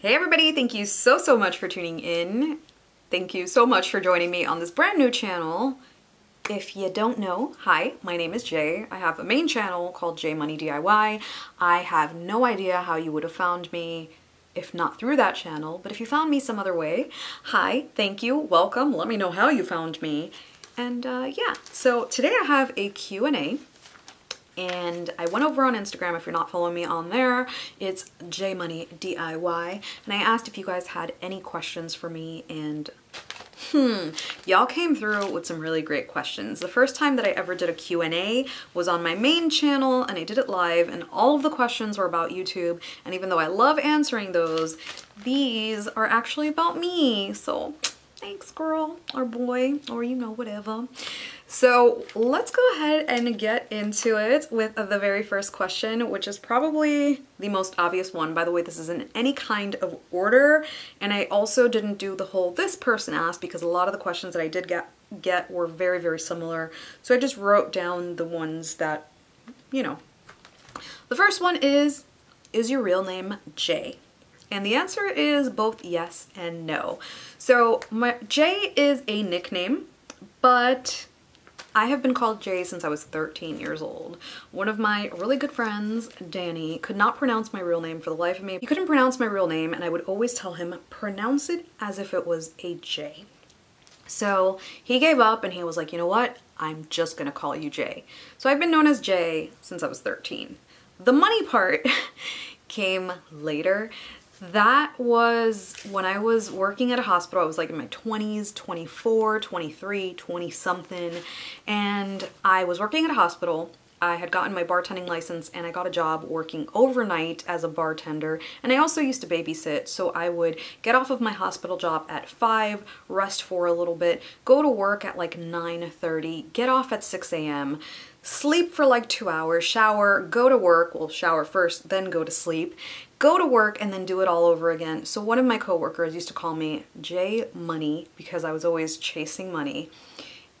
Hey everybody, thank you so much for tuning in. Thank you so much for joining me on this brand new channel. If you don't know, hi, my name is Jay. I have a main channel called J Money DIY. I have no idea how you would have found me if not through that channel, but if you found me some other way, hi, thank you, welcome, let me know how you found me. And yeah, so today I have a Q&A. And I went over on Instagram, if you're not following me on there, it's jmoneydiy, and I asked if you guys had any questions for me, and y'all came through with some really great questions. The first time that I ever did a Q&A was on my main channel, and I did it live, and all of the questions were about YouTube, and even though I love answering those, these are actually about me, so thanks girl, or boy, or you know, whatever. So let's go ahead and get into it with the very first question, which is probably the most obvious one. By the way, this isn't in any kind of order, and I also didn't do the whole this person asked because a lot of the questions that I did get were very similar. So I just wrote down the ones that, you know. The first one is your real name Jay? And the answer is both yes and no. So Jay is a nickname, but I have been called Jay since I was 13 years old. One of my really good friends, Danny, could not pronounce my real name for the life of me. He couldn't pronounce my real name, and I would always tell him, pronounce it as if it was a J. So he gave up and he was like, you know what? I'm just gonna call you Jay. So I've been known as Jay since I was 13. The money part came later. That was when I was working at a hospital. I was like in my 20s, 24, 23, 20 something. And I was working at a hospital. I had gotten my bartending license and I got a job working overnight as a bartender. And I also used to babysit. So I would get off of my hospital job at 5, rest for a little bit, go to work at like 9:30, get off at 6 a.m., sleep for like 2 hours, shower, go to work, well shower first, then go to sleep, go to work, and then do it all over again. So one of my coworkers used to call me J Money because I was always chasing money.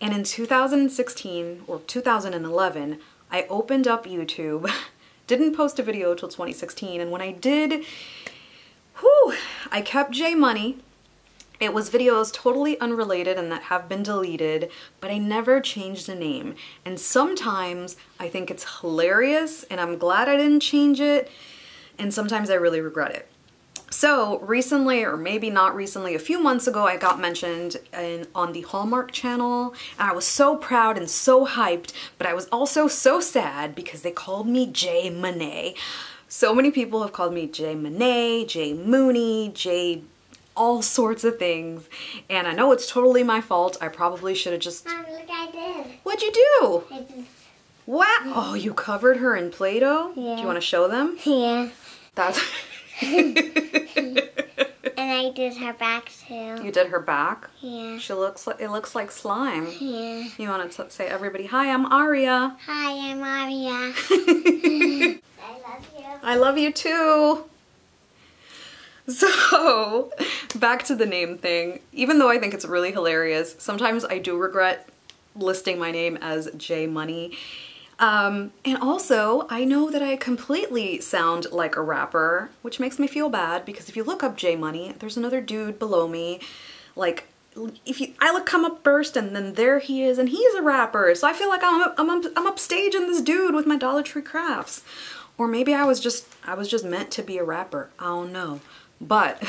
And in 2016 or 2011, I opened up YouTube, didn't post a video till 2016, and when I did, I kept J Money. It was videos totally unrelated and that have been deleted, but I never changed the name. And sometimes I think it's hilarious and I'm glad I didn't change it, and sometimes I really regret it. So recently, or maybe not recently, a few months ago, I got mentioned on the Hallmark channel, and I was so proud and so hyped, but I was also so sad because they called me J Munee. So many people have called me J Munee, J Munee, J all sorts of things, and I know it's totally my fault. I probably should have just... Mom, look, I did. What'd you do? I just... What? Oh, you covered her in Play-Doh? Yeah. Do you want to show them? Yeah. That's... And I did her back too. You did her back? Yeah. She looks like, it looks like slime. Yeah. You want to say, everybody, hi, I'm Aria. Hi, I'm Aria. I love you. I love you too. So, back to the name thing. Even though I think it's really hilarious, sometimes I do regret listing my name as J Money. And also, I know that I completely sound like a rapper, which makes me feel bad because if you look up J Money, there's another dude below me. Like, I come up first and then there he is, and he's a rapper. So I feel like I'm upstage in this dude with my Dollar Tree crafts. Or maybe I was just meant to be a rapper. I don't know. But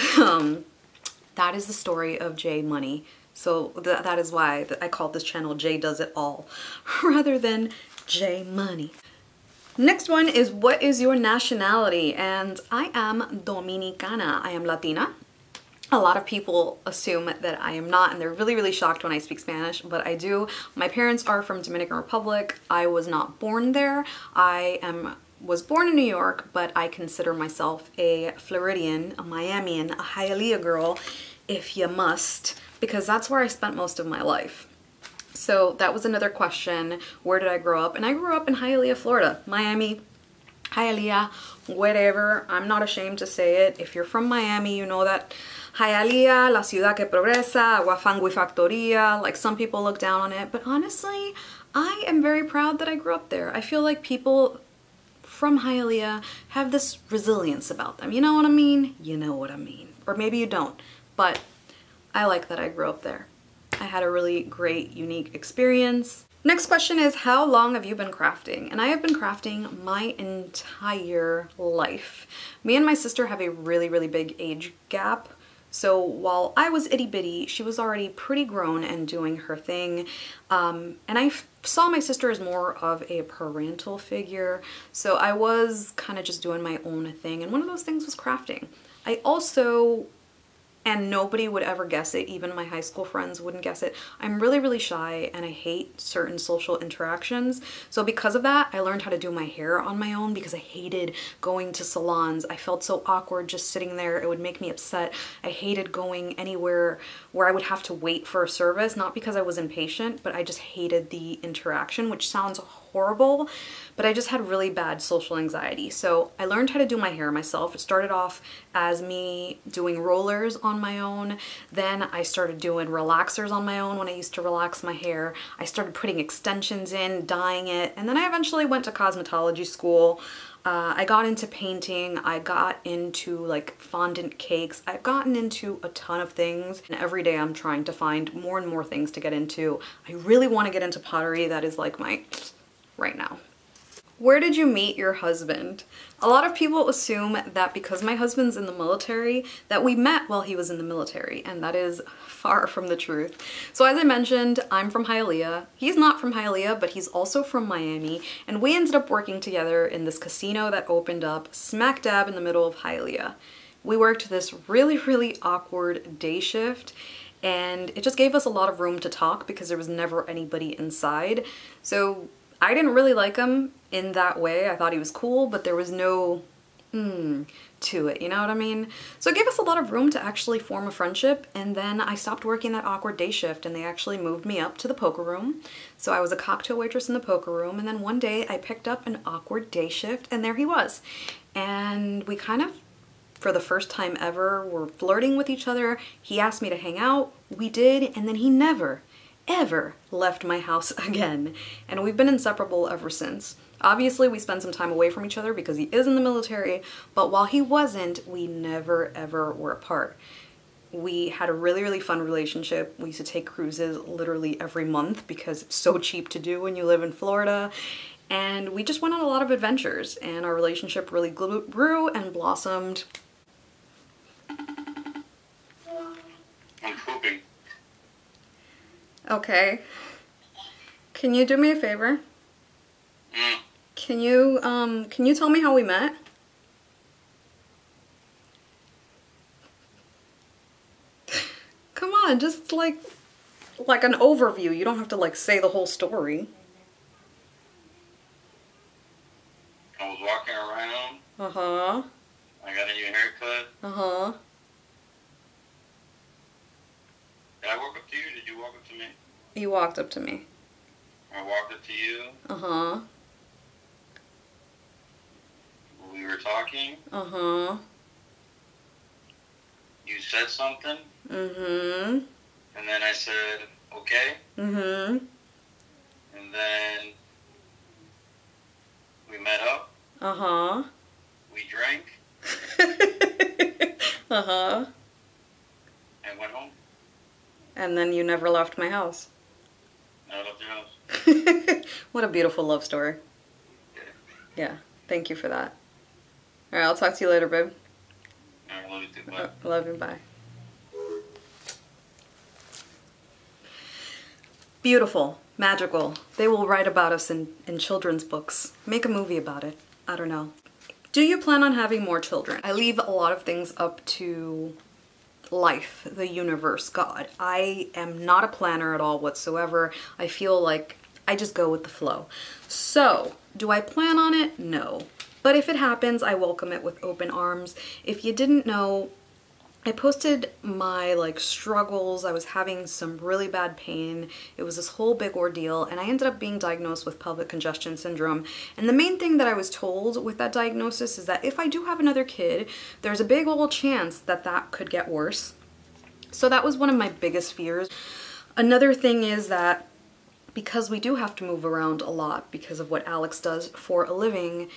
that is the story of J Money. So that is why I called this channel Jay Does It All rather than J Money. Next one is, what is your nationality? And I am Dominicana. I am Latina. A lot of people assume that I am not, and they're really shocked when I speak Spanish, but I do. My parents are from Dominican Republic. I was not born there. Was born in New York, but I consider myself a Floridian, a Miamian, a Hialeah girl, if you must, because that's where I spent most of my life. So that was another question. Where did I grow up? And I grew up in Hialeah, Florida. Miami, Hialeah, whatever. I'm not ashamed to say it. If you're from Miami, you know that Hialeah, la ciudad que progresa, agua fango y factoría. Like, some people look down on it, but honestly, I am very proud that I grew up there. I feel like people from Hialeah have this resilience about them. You know what I mean? You know what I mean. Or maybe you don't, but I like that I grew up there. I had a really great, unique experience. Next question is, how long have you been crafting? And I have been crafting my entire life. Me and my sister have a really, really big age gap. So while I was itty bitty, she was already pretty grown and doing her thing. And I saw my sister as more of a parental figure. So I was kind of just doing my own thing. And one of those things was crafting. I also, and nobody would ever guess it, even my high school friends wouldn't guess it, I'm really, really shy and I hate certain social interactions. So because of that, I learned how to do my hair on my own because I hated going to salons. I felt so awkward just sitting there. It would make me upset. I hated going anywhere where I would have to wait for a service, not because I was impatient, but I just hated the interaction, which sounds horrible, but I just had really bad social anxiety. So I learned how to do my hair myself. It started off as me doing rollers on my own. Then I started doing relaxers on my own when I used to relax my hair. I started putting extensions in, dyeing it, and then I eventually went to cosmetology school. I got into painting, I got into like fondant cakes, I've gotten into a ton of things, and every day I'm trying to find more and more things to get into. I really want to get into pottery. That is like my right now. Where did you meet your husband? A lot of people assume that because my husband's in the military that we met while he was in the military, and that is far from the truth. So as I mentioned, I'm from Hialeah. He's not from Hialeah, but he's also from Miami, and we ended up working together in this casino that opened up smack dab in the middle of Hialeah. We worked this really, really awkward day shift, and it just gave us a lot of room to talk because there was never anybody inside. So I didn't really like him in that way. I thought he was cool, but there was no to it, you know what I mean? So it gave us a lot of room to actually form a friendship, and then I stopped working that awkward day shift and they actually moved me up to the poker room. So I was a cocktail waitress in the poker room, and then one day I picked up an awkward day shift and there he was. And we kind of, for the first time ever, were flirting with each other. He asked me to hang out, we did, and then he never ever left my house again, and we've been inseparable ever since. Obviously we spent some time away from each other because he is in the military, but while he wasn't, we never ever were apart. We had a really, really fun relationship. We used to take cruises literally every month because it's so cheap to do when you live in Florida, and we just went on a lot of adventures, and our relationship really grew and blossomed. I'm pooping. Okay. Can you do me a favor? Can you tell me how we met? Come on, just like an overview. You don't have to like say the whole story. I was walking around. Uh-huh. I got a new haircut. Uh-huh. Did I walk up to you? Did you walk up to me? You walked up to me. I walked up to you. Uh-huh. We were talking. Uh-huh. You said something. Mm-hmm. And then I said, okay. Mm-hmm. And then we met up. Uh-huh. We drank. Uh-huh. And went home. And then you never left my house. I left your house. What a beautiful love story. Yeah, thank you for that. All right, I'll talk to you later, babe. I love you too. Bye. Love you, bye. Beautiful, magical. They will write about us in children's books. Make a movie about it. I don't know. Do you plan on having more children? I leave a lot of things up to life, the universe, God. I am not a planner at all whatsoever. I feel like I just go with the flow. So, do I plan on it? No. But if it happens, I welcome it with open arms. If you didn't know, I posted my struggles. I was having some really bad pain. It was this whole big ordeal, and I ended up being diagnosed with pelvic congestion syndrome. And the main thing that I was told with that diagnosis is that if I do have another kid, there's a big old chance that that could get worse. So that was one of my biggest fears. Another thing is that because we do have to move around a lot because of what Alex does for a living,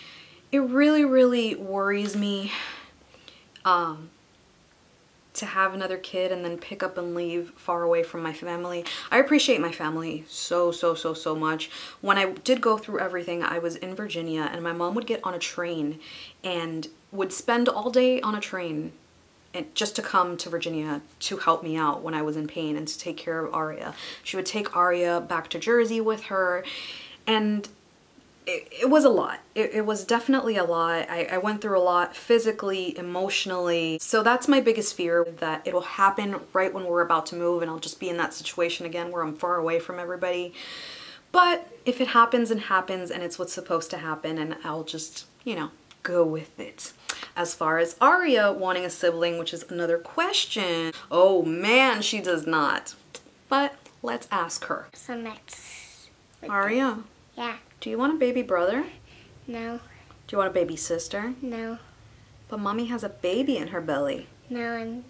it really, really worries me to have another kid and then pick up and leave far away from my family. I appreciate my family so much. When I did go through everything, I was in Virginia and my mom would get on a train and would spend all day on a train and just to come to Virginia to help me out when I was in pain and to take care of Aria. She would take Aria back to Jersey with her, and it was a lot. It was definitely a lot. I went through a lot physically, emotionally. So that's my biggest fear, that it'll happen right when we're about to move and I'll just be in that situation again where I'm far away from everybody. But if it happens and happens and it's what's supposed to happen, and I'll just, you know, go with it. As far as Aria wanting a sibling, which is another question. Oh man, she does not. But let's ask her. So next. Aria. Yeah. Do you want a baby brother? No. Do you want a baby sister? No. But mommy has a baby in her belly. No,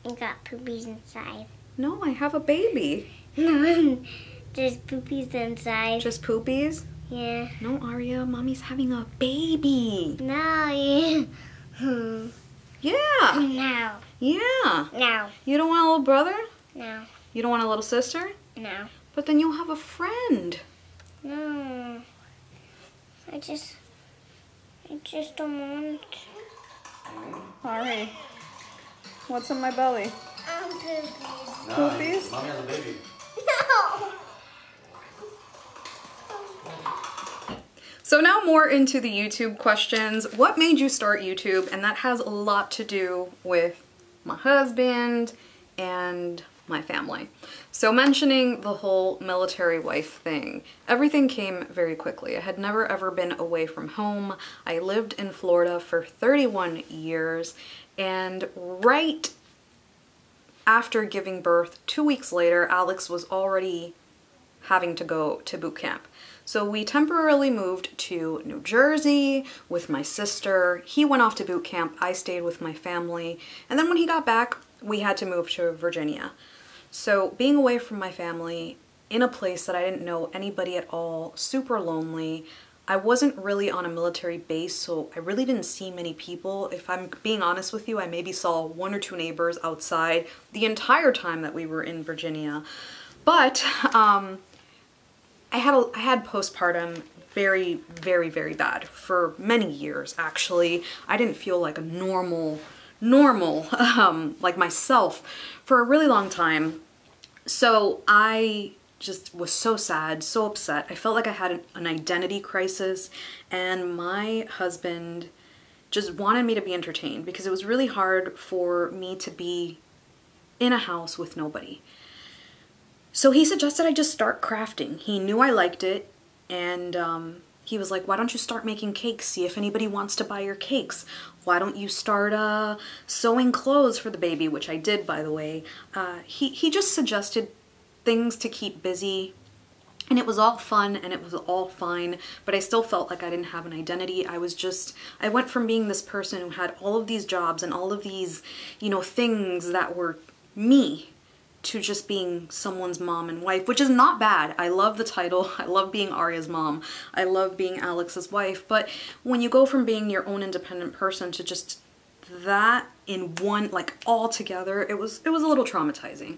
I got poopies inside. No, I have a baby. No, there's poopies inside. Just poopies? Yeah. No, Aria, mommy's having a baby. No, yeah. Yeah. No. Yeah. No. You don't want a little brother? No. You don't want a little sister? No. But then you'll have a friend. No. I just don't want. Ari, what's in my belly? Poopies. Poopies? Mommy has a baby. No. So now more into the YouTube questions. What made you start YouTube? And that has a lot to do with my husband and my family. So mentioning the whole military wife thing, everything came very quickly. I had never ever been away from home. I lived in Florida for 31 years, and right after giving birth, 2 weeks later, Alex was already having to go to boot camp. So we temporarily moved to New Jersey with my sister. He went off to boot camp. I stayed with my family. And then when he got back, we had to move to Virginia. So being away from my family in a place that I didn't know anybody at all, super lonely. I wasn't really on a military base, so I really didn't see many people. If I'm being honest with you, I maybe saw 1 or 2 neighbors outside the entire time that we were in Virginia. But I had postpartum very bad for many years, actually. I didn't feel like a normal like myself for a really long time. So I just was so sad, so upset. I felt like I had an identity crisis, and my husband just wanted me to be entertained because it was really hard for me to be in a house with nobody. So he suggested I just start crafting. He knew I liked it, and he was like, why don't you start making cakes, see if anybody wants to buy your cakes. Why don't you start sewing clothes for the baby, which I did, by the way. He just suggested things to keep busy, and it was all fun and it was all fine, but I still felt like I didn't have an identity. I went from being this person who had all of these jobs and all of these, you know, things that were me, to just being someone's mom and wife, which is not bad. I love the title. I love being Aria's mom. I love being Alex's wife. But when you go from being your own independent person to just that in one, like all together, it was a little traumatizing.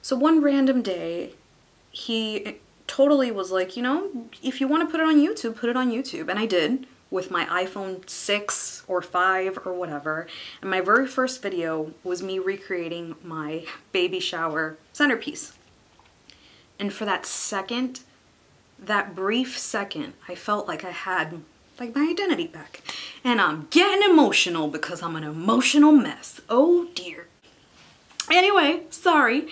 So one random day, he totally was like, you know, if you want to put it on YouTube, put it on YouTube. And I did, with my iPhone 6 or 5 or whatever. And my very first video was me recreating my baby shower centerpiece. And for that second, that brief second, I felt like I had like my identity back. And I'm getting emotional because I'm an emotional mess. Oh dear. Anyway, sorry.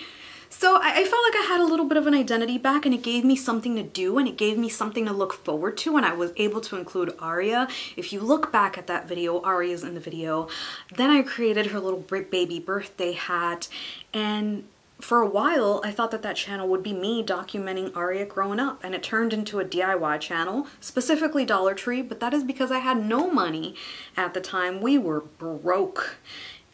So I felt like I had a little bit of an identity back, and it gave me something to do, and it gave me something to look forward to, and I was able to include Aria. If you look back at that video, Aria's in the video. Then I created her little baby birthday hat, and for a while I thought that channel would be me documenting Aria growing up, and it turned into a DIY channel, specifically Dollar Tree, but that is because I had no money at the time. We were broke.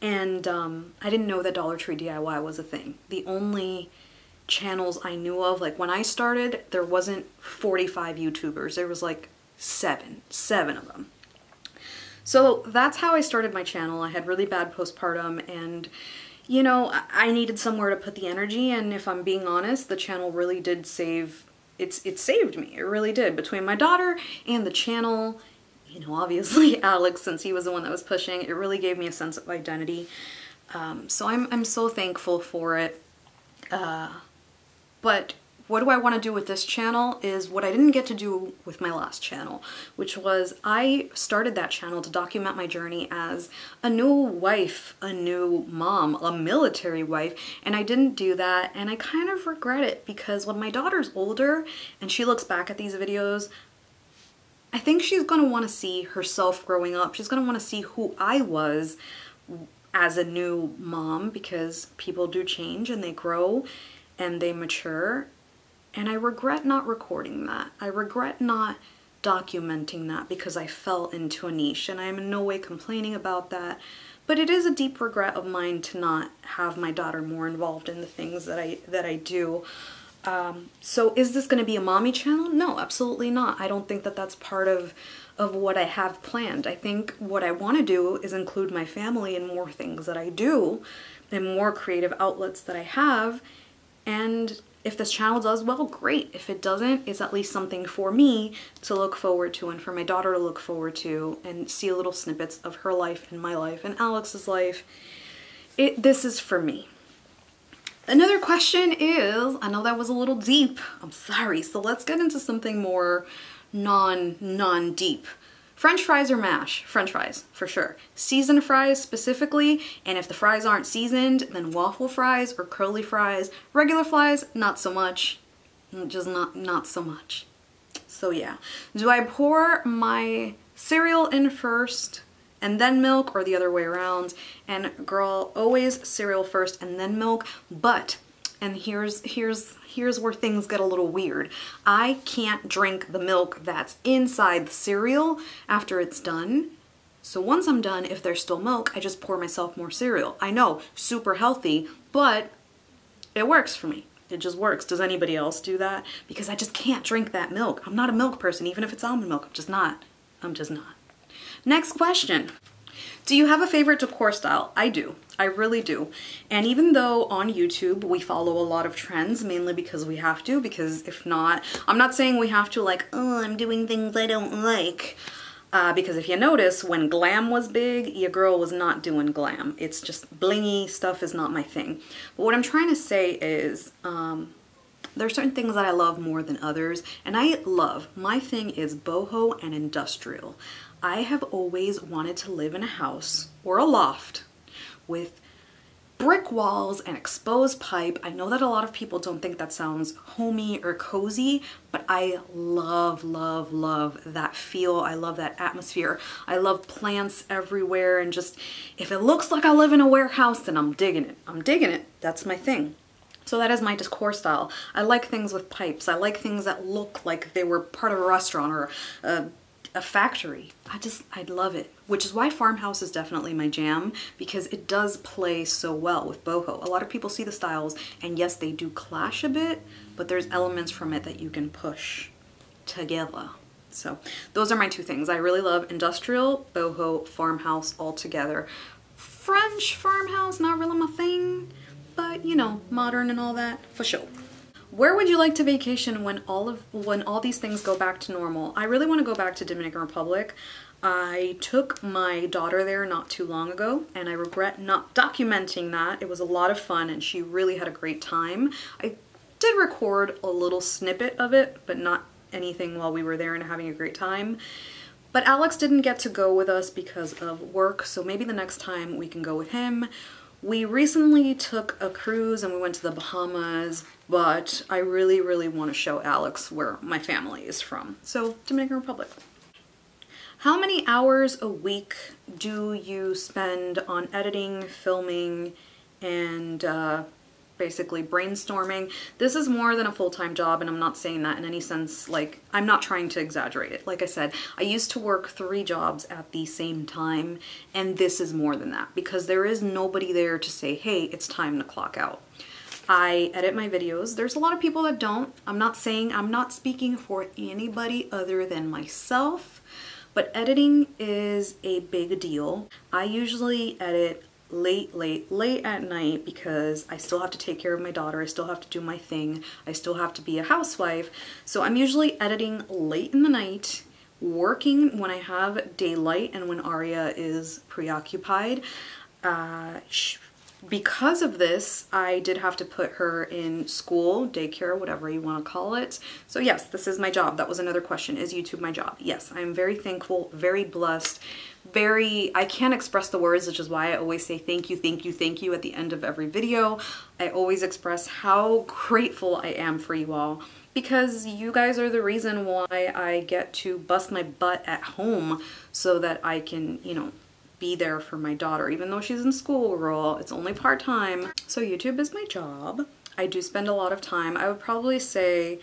And I didn't know that Dollar Tree DIY was a thing. The only channels I knew of, like when I started, there wasn't 45 YouTubers. There was like seven of them. So that's how I started my channel. I had really bad postpartum, and you know, I needed somewhere to put the energy, and if I'm being honest, the channel really did save, it saved me. It really did. Between my daughter and the channel, you know, obviously Alex, since he was the one that was pushing, it really gave me a sense of identity. So I'm so thankful for it. But what do I want to do with this channel is what I didn't get to do with my last channel, which was I started that channel to document my journey as a new wife, a new mom, a military wife, and I didn't do that, and I kind of regret it because when my daughter's older and she looks back at these videos, I think she's going to want to see herself growing up. She's going to want to see who I was as a new mom, because people do change and they grow and they mature. And I regret not recording that. I regret not documenting that because I fell into a niche, and I'm in no way complaining about that. But it is a deep regret of mine to not have my daughter more involved in the things that I do. So is this going to be a mommy channel? No, absolutely not. I don't think that that's part of what I have planned. I think what I want to do is include my family in more things that I do and more creative outlets that I have. And if this channel does well, great. If it doesn't, it's at least something for me to look forward to and for my daughter to look forward to and see little snippets of her life and my life and Alex's life. This is for me. Another question is, I know that was a little deep, I'm sorry, so let's get into something more non-deep. French fries or mash? French fries, for sure. Seasoned fries specifically, and if the fries aren't seasoned, then waffle fries or curly fries. Regular fries, not so much. Just not so much. So yeah. Do I pour my cereal in first and then milk, or the other way around? And girl, always cereal first and then milk, but, and here's where things get a little weird. I can't drink the milk that's inside the cereal after it's done. So once I'm done, if there's still milk, I just pour myself more cereal. I know, super healthy, but it works for me. It just works. Does anybody else do that? Because I just can't drink that milk. I'm not a milk person, even if it's almond milk. I'm just not. I'm just not. Next question. Do you have a favorite decor style? I do. I really do. And even though on YouTube we follow a lot of trends, mainly because we have to, because if not, I'm not saying we have to like, oh, I'm doing things I don't like. Because if you notice, when glam was big, your girl was not doing glam. It's just blingy stuff is not my thing. But what I'm trying to say is, there are certain things that I love more than others, and my thing is boho and industrial. I have always wanted to live in a house or a loft with brick walls and exposed pipe. I know that a lot of people don't think that sounds homey or cozy, but I love that feel. I love that atmosphere. I love plants everywhere, and just, if it looks like I live in a warehouse, then I'm digging it. I'm digging it. That's my thing. So that is my decor style. I like things with pipes. I like things that look like they were part of a restaurant or a factory. I love it. Which is why farmhouse is definitely my jam, because it does play so well with boho. A lot of people see the styles, and yes, they do clash a bit, but there's elements from it that you can push together. So those are my two things. I really love industrial, boho, farmhouse all together. French farmhouse, not really my thing, but you know, modern and all that, for sure. Where would you like to vacation when all these things go back to normal? I really want to go back to Dominican Republic. I took my daughter there not too long ago, and I regret not documenting that. It was a lot of fun, and she really had a great time. I did record a little snippet of it, but not anything while we were there and having a great time. But Alex didn't get to go with us because of work, so maybe the next time we can go with him. We recently took a cruise and we went to the Bahamas, but I really want to show Alex where my family is from. So, Dominican Republic. How many hours a week do you spend on editing, filming, and basically brainstorming? This is more than a full-time job, and I'm not saying that in any sense, like, I'm not trying to exaggerate it. Like I said, I used to work 3 jobs at the same time, and this is more than that, because there is nobody there to say, hey, it's time to clock out. I edit my videos. There's a lot of people that don't. I'm not speaking for anybody other than myself, but editing is a big deal. I usually edit late at night because I still have to take care of my daughter. I still have to do my thing. I still have to be a housewife. So I'm usually editing late in the night, working when I have daylight and when Aria is preoccupied. Because of this, I did have to put her in school, daycare, whatever you want to call it. So yes, this is my job. That was another question. Is YouTube my job? Yes, I'm very thankful, very blessed, I can't express the words, which is why I always say thank you, thank you, thank you at the end of every video. I always express how grateful I am for you all, because you guys are the reason why I get to bust my butt at home so that I can, you know, be there for my daughter. Even though she's in school, girl, it's only part-time. So YouTube is my job. I do spend a lot of time. I would probably say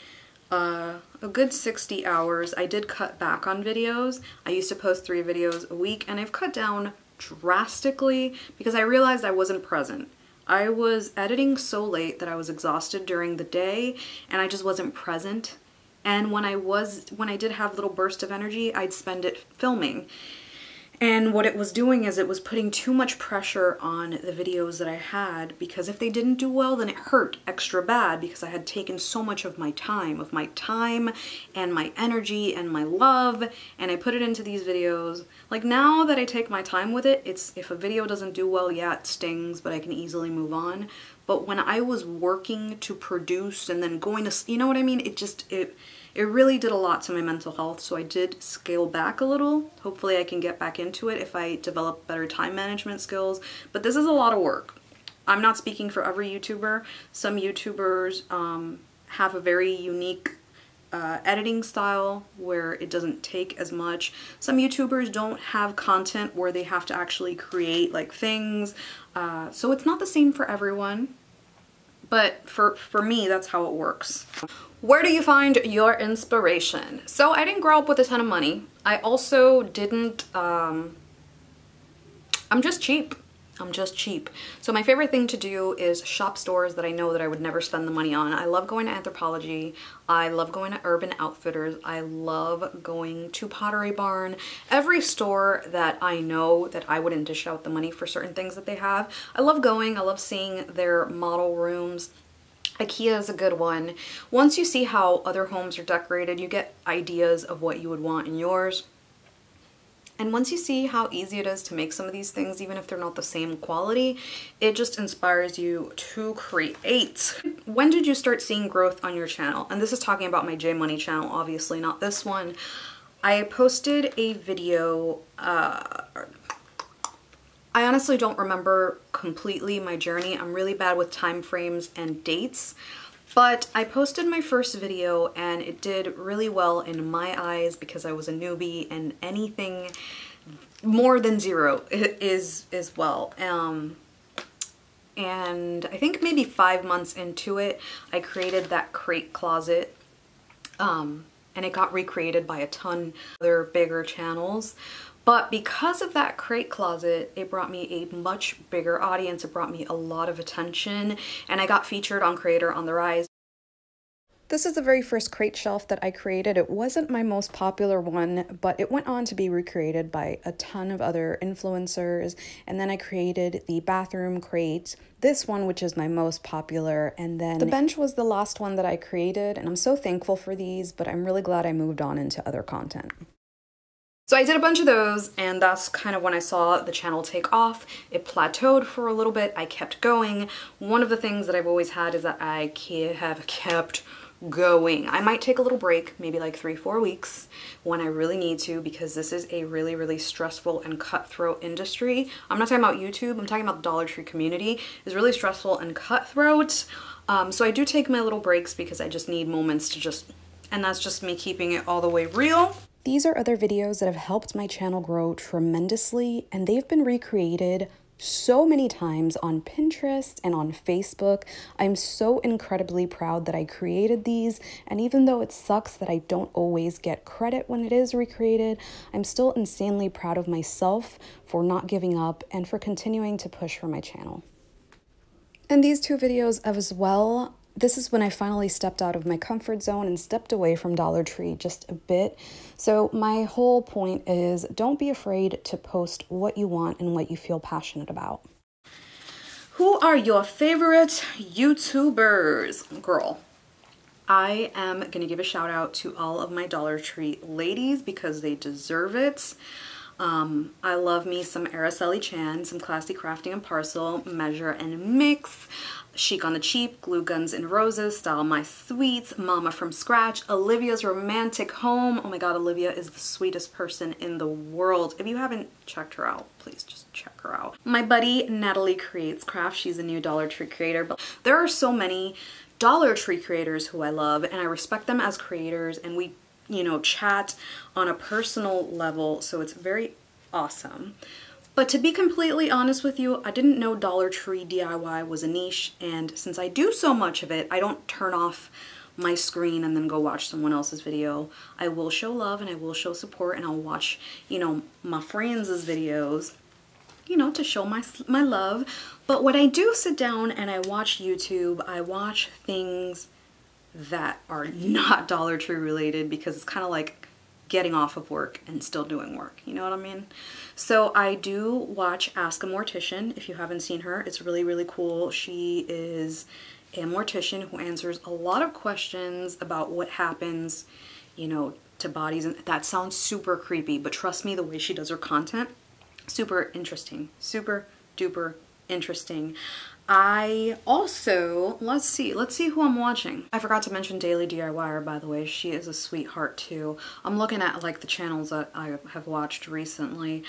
a good 60 hours. I did cut back on videos. I used to post 3 videos a week, and I've cut down drastically because I realized I wasn't present. I was editing so late that I was exhausted during the day and I just wasn't present. And when I did have little bursts of energy, I'd spend it filming. And what it was doing is it was putting too much pressure on the videos that I had, because if they didn't do well, then it hurt extra bad because I had taken so much of my time and my energy and my love, and I put it into these videos. Like, now that I take my time with it, it's, if a video doesn't do well, yeah, it stings, but I can easily move on. But when I was working to produce and then going to, you know what I mean? It really did a lot to my mental health, so I did scale back a little. Hopefully I can get back into it if I develop better time management skills, but this is a lot of work. I'm not speaking for every YouTuber. Some YouTubers have a very unique editing style where it doesn't take as much. Some YouTubers don't have content where they have to actually create like things, so it's not the same for everyone. But for me, that's how it works. Where do you find your inspiration? So I didn't grow up with a ton of money. I also didn't, I'm just cheap. I'm just cheap. So my favorite thing to do is shop stores that I know that I would never spend the money on. I love going to Anthropologie. I love going to Urban Outfitters. I love going to Pottery Barn. Every store that I know that I wouldn't dish out the money for certain things that they have. I love going. I love seeing their model rooms. IKEA is a good one. Once you see how other homes are decorated, you get ideas of what you would want in yours. And once you see how easy it is to make some of these things, even if they're not the same quality, it just inspires you to create. When did you start seeing growth on your channel? And this is talking about my J Money channel, obviously, not this one. I posted a video, I honestly don't remember completely my journey. I'm really bad with time frames and dates. But I posted my first video and it did really well in my eyes because I was a newbie, and anything more than 0 is well. And I think maybe 5 months into it, I created that crate closet, and it got recreated by a ton of other bigger channels. But because of that crate closet, it brought me a much bigger audience. It brought me a lot of attention, and I got featured on Creator on the Rise. This is the very first crate shelf that I created. It wasn't my most popular one, but it went on to be recreated by a ton of other influencers. And then I created the bathroom crate, this one, which is my most popular. And then the bench was the last one that I created. And I'm so thankful for these, but I'm really glad I moved on into other content. So I did a bunch of those, and that's kind of when I saw the channel take off. It plateaued for a little bit. I kept going. One of the things that I've always had is that I have kept going. I might take a little break, maybe like 3-4 weeks when I really need to, because this is a really, really stressful and cutthroat industry. I'm not talking about YouTube, I'm talking about the Dollar Tree community. It's really stressful and cutthroat. So I do take my little breaks because I just need moments to and that's just me keeping it all the way real. These are other videos that have helped my channel grow tremendously, and they've been recreated so many times on Pinterest and on Facebook. I'm so incredibly proud that I created these, and even though it sucks that I don't always get credit when it is recreated, I'm still insanely proud of myself for not giving up and for continuing to push for my channel. And these 2 videos as well, this is when I finally stepped out of my comfort zone and stepped away from Dollar Tree just a bit. So my whole point is, don't be afraid to post what you want and what you feel passionate about. Who are your favorite YouTubers? Girl, I am gonna give a shout out to all of my Dollar Tree ladies because they deserve it. I love me some Araceli Chan, some Classy Crafting and Parcel, Measure and Mix, Chic on the Cheap, Glue Guns and Roses, Style My Sweets, Mama from Scratch, Olivia's Romantic Home. Oh my god, Olivia is the sweetest person in the world. If you haven't checked her out, please just check her out. My buddy Natalie Creates Craft, she's a new Dollar Tree creator. But there are so many Dollar Tree creators who I love, and I respect them as creators, and we, you know, chat on a personal level, so it's very awesome. But to be completely honest with you, I didn't know Dollar Tree DIY was a niche, and since I do so much of it, I don't turn off my screen and then go watch someone else's video. I will show love and I will show support, and I'll watch, you know, my friends' videos, you know, to show my love. But when I do sit down and I watch YouTube, I watch things that are not Dollar Tree related, because it's kind of like getting off of work and still doing work, you know what I mean? So I do watch Ask a Mortician. If you haven't seen her, it's really, really cool. She is a mortician who answers a lot of questions about what happens, you know, to bodies. And that sounds super creepy, but trust me, the way she does her content, super interesting, super duper interesting. I also, let's see who I'm watching. I forgot to mention Daily DIYer, by the way. She is a sweetheart too. I'm looking at like the channels that I have watched recently.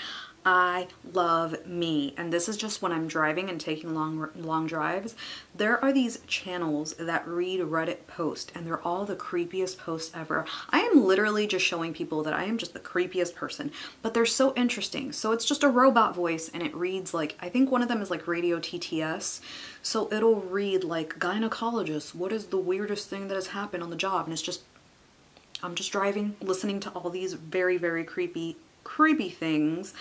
I love me, and this is just when I'm driving and taking long drives. There are these channels that read Reddit posts, and they're all the creepiest posts ever. I am literally just showing people that I am just the creepiest person, but they're so interesting. So it's just a robot voice, and it reads like, I think one of them is like Radio TTS. So it'll read like, gynecologist, what is the weirdest thing that has happened on the job? And it's just, I'm just driving, listening to all these very, very creepy things.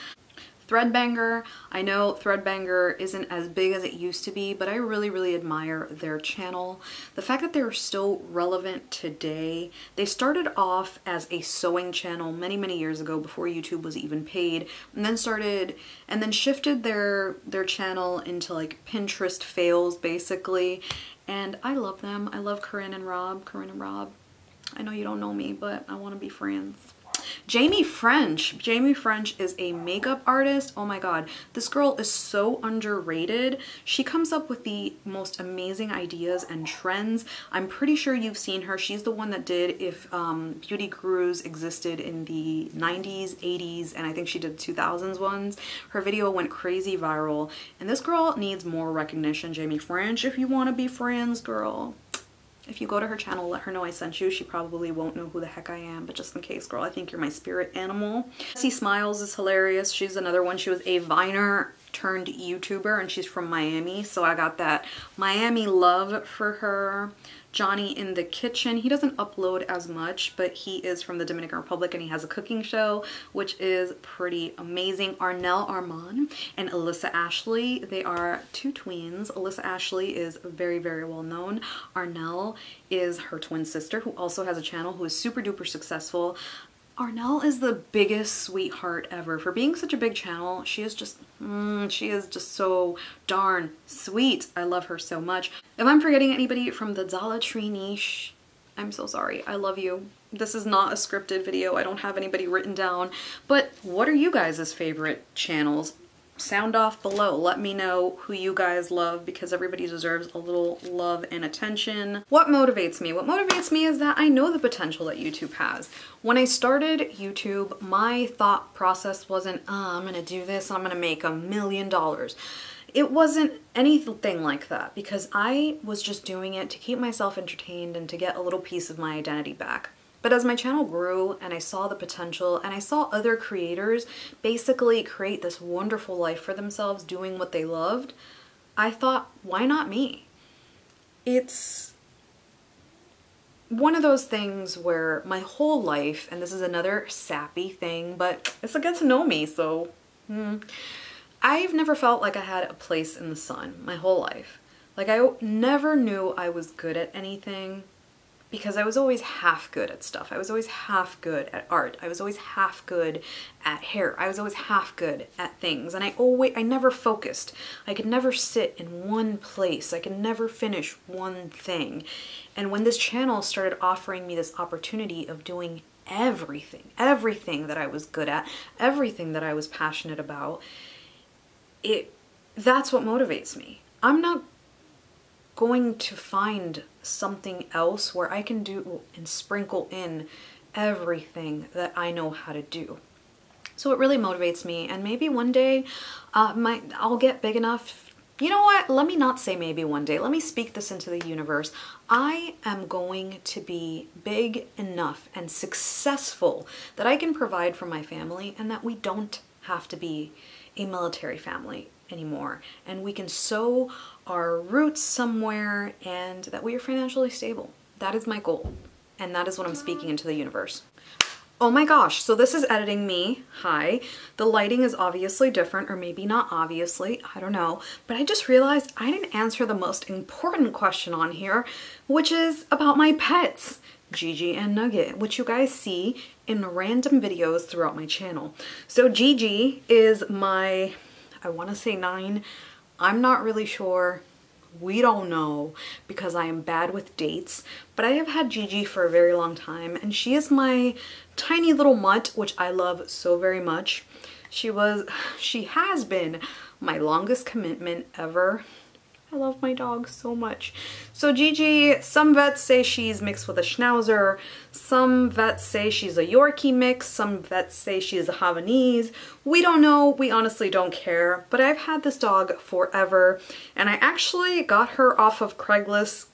Threadbanger, I know Threadbanger isn't as big as it used to be, but I really, really admire their channel. The fact that they're still relevant today. They started off as a sewing channel many, many years ago before YouTube was even paid, and then shifted their channel into like Pinterest fails basically. And I love them. I love Corinne and Rob. I know you don't know me, but I want to be friends. Jamie French is a makeup artist. Oh my god, this girl is so underrated. She comes up with the most amazing ideas and trends. I'm pretty sure you've seen her. She's the one that did If Beauty Gurus Existed in the 90s, 80s, and I think she did 2000s ones. Her video went crazy viral, and this girl needs more recognition. Jamie French, if you want to be friends, girl. If you go to her channel, let her know I sent you. She probably won't know who the heck I am, but just in case, girl, I think you're my spirit animal. Jessie Smiles is hilarious. She's another one. She was a Viner turned YouTuber, and she's from Miami, so I got that Miami love for her. Johnny in the Kitchen, he doesn't upload as much, but he is from the Dominican Republic, and he has a cooking show, which is pretty amazing. Arnell Armand and Alyssa Ashley, they are two twins. Alyssa Ashley is very, very well known. Arnell is her twin sister, who also has a channel, who is super duper successful. Arnell is the biggest sweetheart ever. For being such a big channel, she is just so darn sweet. I love her so much. If I'm forgetting anybody from the Dollar Tree niche, I'm so sorry. I love you. This is not a scripted video. I don't have anybody written down. But what are you guys' favorite channels? Sound off below. Let me know who you guys love, because everybody deserves a little love and attention. What motivates me? What motivates me is that I know the potential that YouTube has. When I started YouTube, my thought process wasn't, I'm gonna do this and I'm gonna make $1 million. It wasn't anything like that, because I was just doing it to keep myself entertained and to get a little piece of my identity back. But as my channel grew and I saw the potential and I saw other creators basically create this wonderful life for themselves doing what they loved, I thought, why not me? It's one of those things where my whole life, and this is another sappy thing, but it's a get to know me, so I've never felt like I had a place in the sun my whole life. Like, I never knew I was good at anything because I was always half good at stuff. I was always half good at art. I was always half good at hair. I was always half good at things. And I never focused. I could never sit in one place. I could never finish one thing. And when this channel started offering me this opportunity of doing everything that I was good at, everything that I was passionate about, that's what motivates me. I'm not going to find something else where I can do and sprinkle in everything that I know how to do. So it really motivates me, and maybe one day I'll get big enough. You know what? Let me not say maybe one day. Let me speak this into the universe. I am going to be big enough and successful that I can provide for my family, and that we don't have to be a military family anymore, and we can sow our roots somewhere, and that we are financially stable. That is my goal, and that is what I'm speaking into the universe. Oh my gosh, so this is editing me. Hi. The lighting is obviously different, or maybe not obviously, I don't know, but I just realized I didn't answer the most important question on here, which is about my pets, Gigi and Nugget, which you guys see in random videos throughout my channel. So Gigi is my, I want to say 9. I'm not really sure. We don't know because I am bad with dates, but I have had Gigi for a very long time, and she is my tiny little mutt, which I love so very much. She has been my longest commitment ever. I love my dog so much. So Gigi, some vets say she's mixed with a Schnauzer, some vets say she's a Yorkie mix, some vets say she's a Havanese. We don't know, we honestly don't care, but I've had this dog forever, and I actually got her off of Craigslist.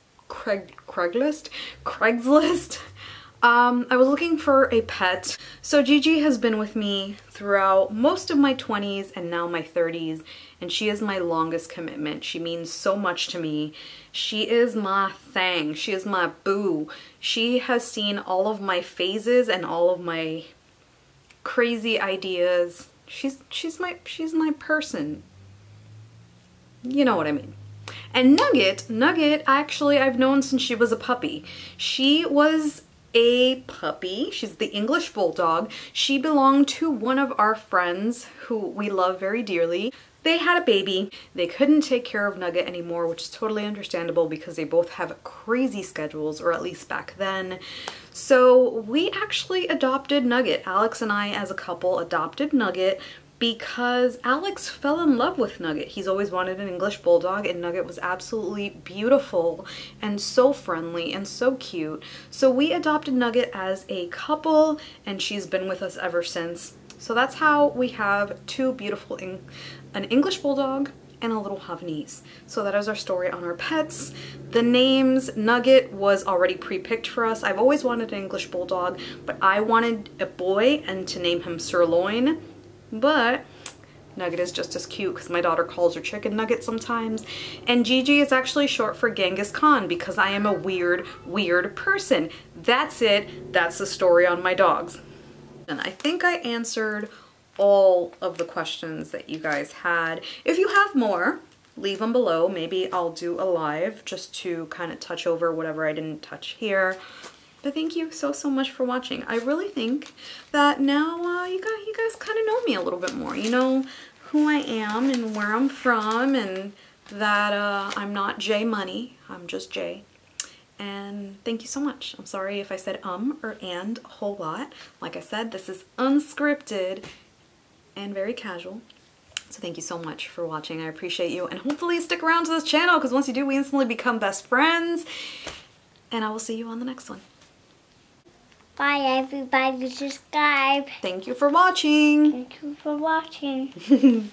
I was looking for a pet. So Gigi has been with me throughout most of my 20s and now my 30s, and she is my longest commitment. She means so much to me. She is my thing. She is my boo. She has seen all of my phases and all of my crazy ideas. She's my person. You know what I mean. And Nugget, actually I've known since she was a puppy. She was a puppy. She's the English Bulldog. She belonged to one of our friends who we love very dearly. They had a baby. They couldn't take care of Nugget anymore, which is totally understandable because they both have crazy schedules, or at least back then. So we actually adopted Nugget. Alex and I as a couple adopted Nugget because Alex fell in love with Nugget. He's always wanted an English Bulldog, and Nugget was absolutely beautiful and so friendly and so cute. So we adopted Nugget as a couple, and she's been with us ever since. So that's how we have two beautiful, an English Bulldog and a little Havanese. So that is our story on our pets. The names, Nugget was already pre-picked for us. I've always wanted an English Bulldog, but I wanted a boy and to name him Sirloin. But Nugget is just as cute because my daughter calls her Chicken Nugget sometimes. And Gigi is actually short for Genghis Khan because I am a weird person. That's it. That's the story on my dogs. And I think I answered all of the questions that you guys had. If you have more, leave them below. Maybe I'll do a live just to kind of touch over whatever I didn't touch here. But thank you so much for watching. I really think that now you guys kind of know me a little bit more. You know who I am and where I'm from, and that I'm not J Money. I'm just J. And thank you so much. I'm sorry if I said or and a whole lot. Like I said, this is unscripted and very casual. So thank you so much for watching. I appreciate you. And hopefully you stick around to this channel, because once you do, we instantly become best friends. And I will see you on the next one. Bye everybody, subscribe. Thank you for watching. Thank you for watching.